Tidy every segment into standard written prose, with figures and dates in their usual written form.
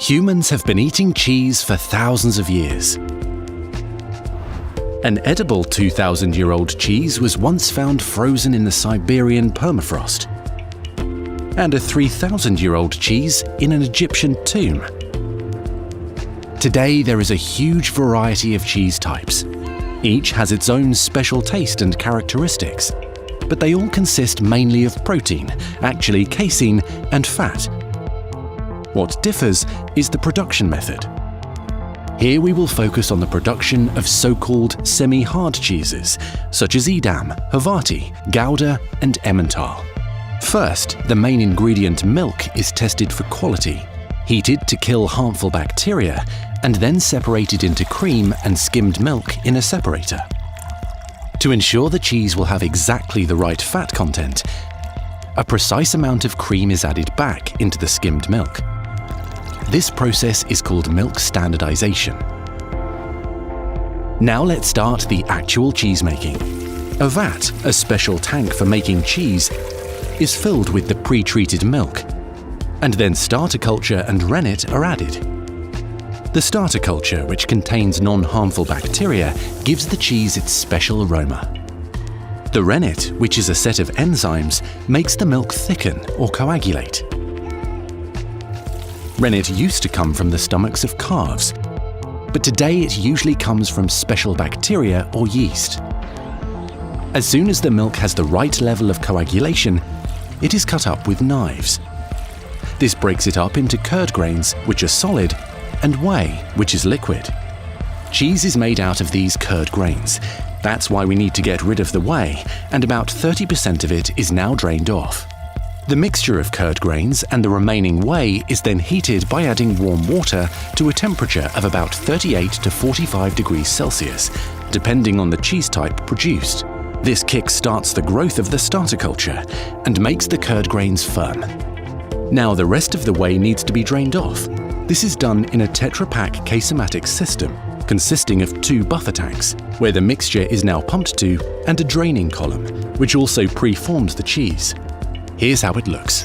Humans have been eating cheese for thousands of years. An edible 2,000-year-old cheese was once found frozen in the Siberian permafrost, and a 3,000-year-old cheese in an Egyptian tomb. Today, there is a huge variety of cheese types. Each has its own special taste and characteristics, but they all consist mainly of protein, actually casein, and fat. What differs is the production method. Here we will focus on the production of so-called semi-hard cheeses, such as Edam, Havarti, Gouda, and Emmental. First, the main ingredient milk is tested for quality, heated to kill harmful bacteria, and then separated into cream and skimmed milk in a separator. To ensure the cheese will have exactly the right fat content, a precise amount of cream is added back into the skimmed milk. This process is called milk standardization. Now let's start the actual cheese making. A vat, a special tank for making cheese, is filled with the pre-treated milk, and then starter culture and rennet are added. The starter culture, which contains non-harmful bacteria, gives the cheese its special aroma. The rennet, which is a set of enzymes, makes the milk thicken or coagulate. Rennet used to come from the stomachs of calves, but today it usually comes from special bacteria or yeast. As soon as the milk has the right level of coagulation, it is cut up with knives. This breaks it up into curd grains, which are solid, and whey, which is liquid. Cheese is made out of these curd grains. That's why we need to get rid of the whey, and about 30% of it is now drained off. The mixture of curd grains and the remaining whey is then heated by adding warm water to a temperature of about 38 to 45 degrees Celsius, depending on the cheese type produced. This kick-starts the growth of the starter culture and makes the curd grains firm. Now the rest of the whey needs to be drained off. This is done in a Tetra Pak casematic system, consisting of 2 buffer tanks, where the mixture is now pumped to, and a draining column, which also pre-forms the cheese. Here's how it looks.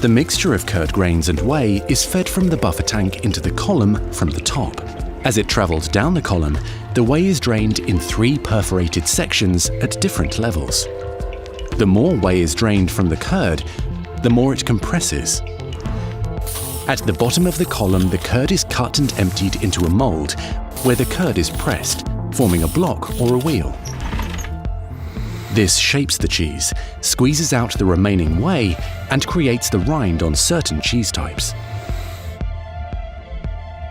The mixture of curd grains and whey is fed from the buffer tank into the column from the top. As it travels down the column, the whey is drained in 3 perforated sections at different levels. The more whey is drained from the curd, the more it compresses. At the bottom of the column, the curd is cut and emptied into a mold, where the curd is pressed, forming a block or a wheel. This shapes the cheese, squeezes out the remaining whey, and creates the rind on certain cheese types.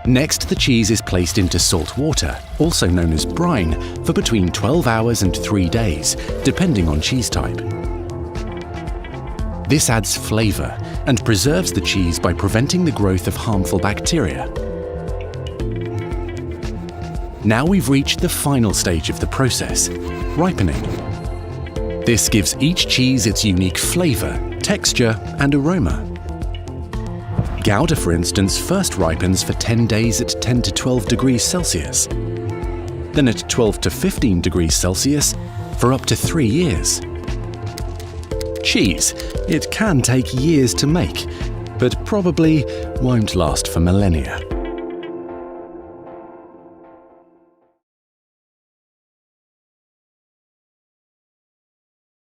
Next, the cheese is placed into salt water, also known as brine, for between 12 hours and 3 days, depending on cheese type. This adds flavor and preserves the cheese by preventing the growth of harmful bacteria. Now we've reached the final stage of the process, ripening. This gives each cheese its unique flavor, texture, and aroma. Gouda, for instance, first ripens for 10 days at 10 to 12 degrees Celsius, then at 12 to 15 degrees Celsius for up to 3 years. Cheese, it can take years to make, but probably won't last for millennia.